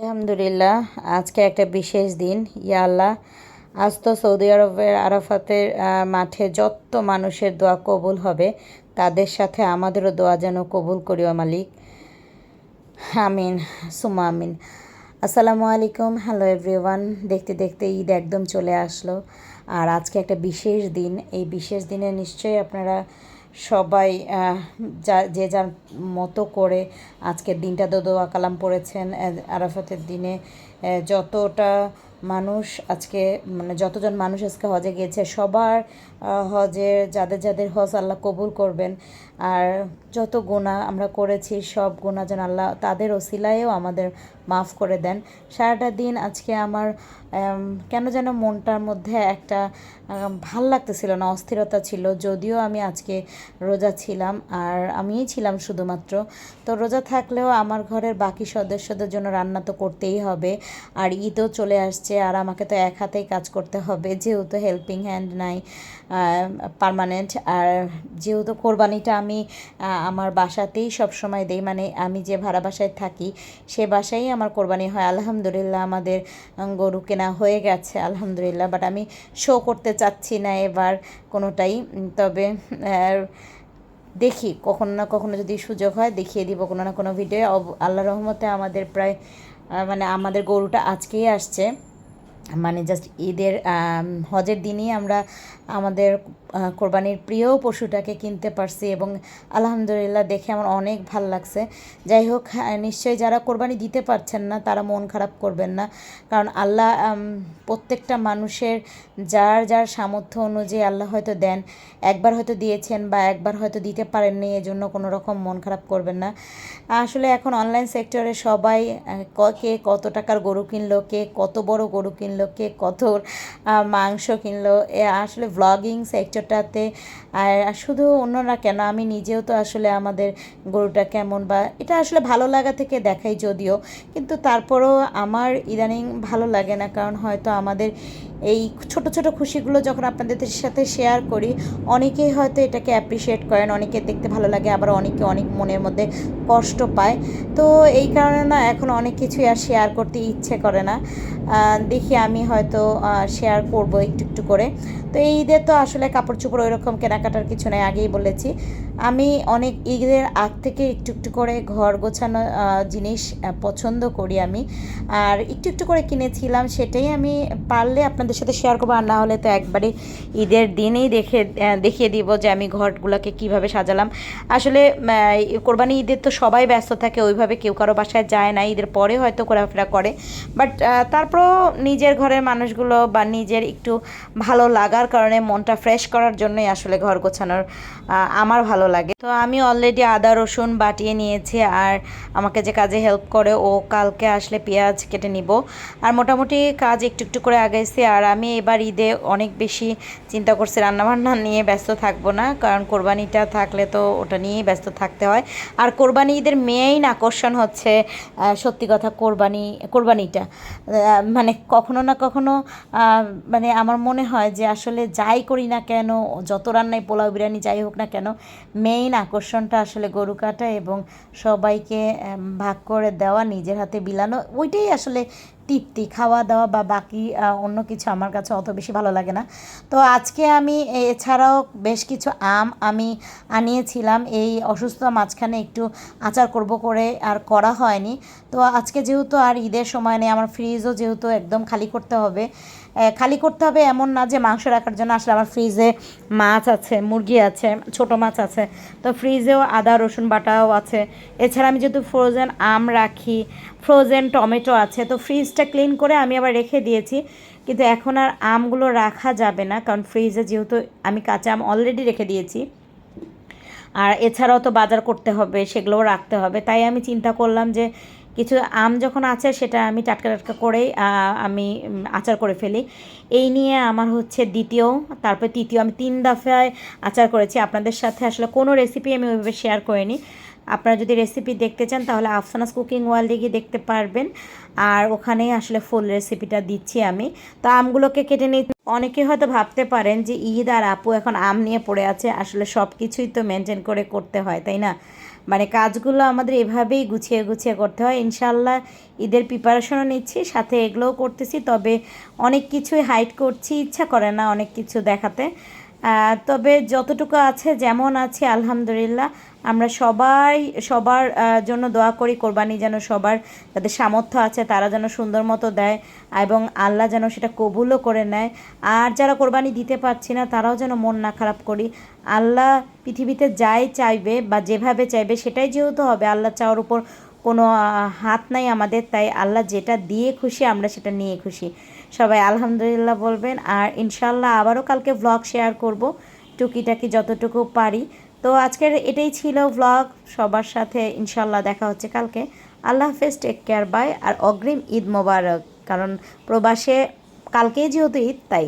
আলহামদুলিল্লাহ, আজকে একটা বিশেষ দিন। ইয়া আল্লাহ, আজ তো সৌদি আরবের আরাফাতের মাঠে যত মানুষের দোয়া কবুল হবে, তাদের সাথে আমাদেরও দোয়া যেন কবুল করিও মালিক। আমিন, সুমা আমিন। আসসালামু আলাইকুম, হ্যালো এভরিওয়ান। দেখতে দেখতে ঈদ একদম চলে আসলো, আর আজকে একটা বিশেষ দিন। এই বিশেষ দিনে নিশ্চয়ই আপনারা সবাই যে যার মতো করে আজকের দিনটা দোয়া কালাম পড়েছেন। আরাফাতের দিনে যতটা মানুষ আজকে, মানে যতজন মানুষ আজকে হজে গিয়েছে, সবার হজের যাদের যাদের হজ আল্লাহ কবুল করবেন। আর যত গুনাহ আমরা করেছি, সব গুনাহ যেন আল্লাহ তাদের ওসিলায়ও আমাদের মাফ করে দেন। সারাটা দিন আজকে আমার কেন যেন মনটার মধ্যে একটা ভাল লাগতেছিল না, অস্থিরতা ছিল। যদিও আমি আজকে রোজা ছিলাম, আর আমিই ছিলাম শুধুমাত্র। তো রোজা থাকলেও আমার ঘরের বাকি সদস্যদের জন্য রান্না তো করতেই হবে। আর ঈদও চলে আসছে, আর আমাকে তো এক হাতেই কাজ করতে হবে, যেহেতু হেল্পিং হ্যান্ড নাই পার্মানেন্ট। আর যেহেতু কোরবানিটা আমি আমার বাসাতেই সব সময় দেই, মানে আমি যে ভাড়া বাসায় থাকি সে বাসায় আমার কোরবানি হয়। আলহামদুলিল্লাহ, আমাদের গরু কেনা হয়ে গেছে আলহামদুলিল্লাহ। বাট আমি শো করতে চাচ্ছি না এবার কোনোটাই। তবে দেখি কখনো না কখনো যদি সুযোগ হয় দেখিয়ে দিব কোনো না কোনো ভিডিও। আল্লাহর রহমতে আমাদের প্রায় মানে আমাদের গরুটা আজকেই আসছে, মানে জাস্ট ঈদের হজের দিনই আমরা আমাদের কোরবানির প্রিয় পশুটাকে কিনতে পারছি, এবং আলহামদুলিল্লাহ দেখে আমার অনেক ভাল লাগছে। যাই হোক, নিশ্চয়ই যারা কোরবানি দিতে পারছেন না তারা মন খারাপ করবেন না, কারণ আল্লাহ প্রত্যেকটা মানুষের যার যার সামর্থ্য অনুযায়ী আল্লাহ হয়তো দেন। একবার হয়তো দিয়েছেন বা একবার হয়তো দিতে পারেননি, এজন্য কোনো রকম মন খারাপ করবেন না। আসলে এখন অনলাইন সেক্টরে সবাই কে কত টাকার গরু কিনলো, কে কত বড় গরু কিনলো, কে কত মাংস কিনলো, আসলে ব্লগিং সেক্টরটাতে আর শুধু অন্যরা কেন, আমি নিজেও তো আসলে আমাদের গরুটা কেমন বা এটা আসলে ভালো লাগা থেকে দেখাই যদিও, কিন্তু তারপরও আমার ইদানিং ভালো লাগে না। কারণ হয়তো আমাদের এই ছোট ছোট খুশিগুলো যখন আপনাদের সাথে শেয়ার করি, অনেকেই হয়তো এটাকে অ্যাপ্রিসিয়েট করেন, অনেকে দেখতে ভালো লাগে, আবার অনেকে অনেক মনের মধ্যে কষ্ট পায়। তো এই কারণে না এখন অনেক কিছুই আর শেয়ার করতে ইচ্ছে করে না। দেখি আমি হয়তো শেয়ার করব একটু একটু করে। তো এই ঈদে তো আসলে কাপড় চোপড় ওইরকম কেনাকাটার কিছু নেই, আগেই বলেছি। আমি অনেক ঈদের আগ থেকে একটু একটু করে ঘর গোছানো জিনিস পছন্দ করি আমি, আর একটু একটু করে কিনেছিলাম। সেটাই আমি পারলে আপনাদের সাথে শেয়ার করবো, আর না হলে তো একবারে ঈদের দিনেই দেখিয়ে দিব যে আমি ঘরগুলোকে কিভাবে সাজালাম। আসলে কোরবানি ঈদের তো সবাই ব্যস্ত থাকে, ওইভাবে কেউ কারো বাসায় যায় না, ঈদের পরে হয়তো ঘোরাফেরা করে। বাট তারপরও নিজের ঘরের মানুষগুলো বা নিজের একটু ভালো লাগার কারণে, মনটা ফ্রেশ করার জন্যই আসলে ঘর গোছানোর আমার ভালো লাগে। তো আমি অলরেডি আদা রসুন বাটিয়ে নিয়েছি, আর আমাকে যে কাজে হেল্প করে ও কালকে আসলে পেঁয়াজ কেটে নিব। আর মোটামুটি কাজ একটু একটু করে আগাইছি। আর আমি এবার ঈদে অনেক বেশি চিন্তা করছি, রান্নাবান্না নিয়ে ব্যস্ত থাকবো না, কারণ কোরবানিটা থাকলে তো ওটা নিয়েই ব্যস্ত থাকতে হয়। আর কোরবানি ঈদের মেইন আকর্ষণ হচ্ছে সত্যি কথা কোরবানিটা। মানে কখনো না কখনো মানে আমার মনে হয় যে আসলে যাই করি না কেন, যত রান্নায় পোলাও বিরিয়ানি যাই হোক না কেন, মেইন আকর্ষণটা আসলে গরু কাটা এবং সবাইকে ভাগ করে দেওয়া, নিজের হাতে বিলানো, ওইটাই আসলে তৃপ্তি। খাওয়া দাওয়া বা বাকি অন্য কিছু আমার কাছে অত বেশি ভালো লাগে না। তো আজকে আমি এছাড়াও বেশ কিছু আম আমি আনিয়েছিলাম, এই অসুস্থ মাঝখানে একটু আচার করব করে আর করা হয়নি। তো আজকে যেহেতু আর ঈদের সময় নেই, আমার ফ্রিজও যেহেতু একদম খালি করতে হবে। খালি করতে হবে এমন না যে মাংস রাখার জন্য, আসলে আমার ফ্রিজে মাছ আছে, মুরগি আছে, ছোট মাছ আছে, তো ফ্রিজেও আদা রসুন বাটাও আছে। এছাড়া আমি যেহেতু ফ্রোজেন আম রাখি, ফ্রোজেন টমেটো আছে, তো ফ্রিজটা ক্লিন করে আমি আবার রেখে দিয়েছি। কিন্তু এখন আর আমগুলো রাখা যাবে না, কারণ ফ্রিজে যেহেতু আমি কাঁচা আম অলরেডি রেখে দিয়েছি, আর এছাড়াও তো বাজার করতে হবে, সেগুলোও রাখতে হবে। তাই আমি চিন্তা করলাম যে কিছু আম যখন আছে সেটা আমি টাটকা টাটকা করেই আমি আচার করে ফেলি। এই নিয়ে আমার হচ্ছে দ্বিতীয়, তারপরে তৃতীয়, আমি 3 দফায় আচার করেছি। আপনাদের সাথে আসলে কোনো রেসিপি আমি ওইভাবে শেয়ার করিনি। আপনারা যদি রেসিপি দেখতে চান তাহলে আফসানাস কুকিং ওয়ার্ল্ডে গিয়ে দেখতে পারবেন, আর ওখানেই আসলে ফুল রেসিপিটা দিচ্ছি আমি। তো আমগুলোকে কেটে নিই। অনেকে হয়তো ভাবতে পারেন যে ঈদ আর আপু এখন আম নিয়ে পড়ে আছে, আসলে সব কিছুই তো মেনটেন করে করতে হয়, তাই না? মানে কাজগুলো আমাদের এভাবেই গুছিয়ে গুছিয়ে করতে হয়। ইনশাআল্লাহ ঈদের প্রিপারেশনও নিচ্ছি, সাথে এগুলোও করতেছি। তবে অনেক কিছুই হাইড করছি, ইচ্ছা করে না অনেক কিছু দেখাতে। তবে যতটুকু আছে যেমন আছে আলহামদুলিল্লাহ। আমরা সবাই সবার জন্য দোয়া করি, কোরবানি যেন সবার যাদের সামর্থ্য আছে তারা যেন সুন্দর মতো দেয় এবং আল্লাহ যেন সেটা কবুলও করে নেয়। আর যারা কোরবানি দিতে পারছি না তারাও যেন মন না খারাপ করি। আল্লাহ পৃথিবীতে যাই চাইবে বা যেভাবে চাইবে সেটাই যেহেতু হবে, আল্লাহ চাওয়ার উপর কোনো হাত নাই আমাদের। তাই আল্লাহ যেটা দিয়ে খুশি আমরা সেটা নিয়ে খুশি। সবাই আলহামদুলিল্লাহ বলবেন। আর ইনশাল্লাহ আবারও কালকে ভ্লগ শেয়ার করব টুকিটাকি যতটুকু পারি। তো আজকের এটাই ছিল ভ্লগ, সবার সাথে ইনশাল্লাহ দেখা হচ্ছে কালকে। আল্লাহ হাফেজ, টেক কেয়ার, বাই। আর অগ্রিম ঈদ মোবারক, কারণ প্রবাসে কালকেই যেহেতু ঈদ তাই।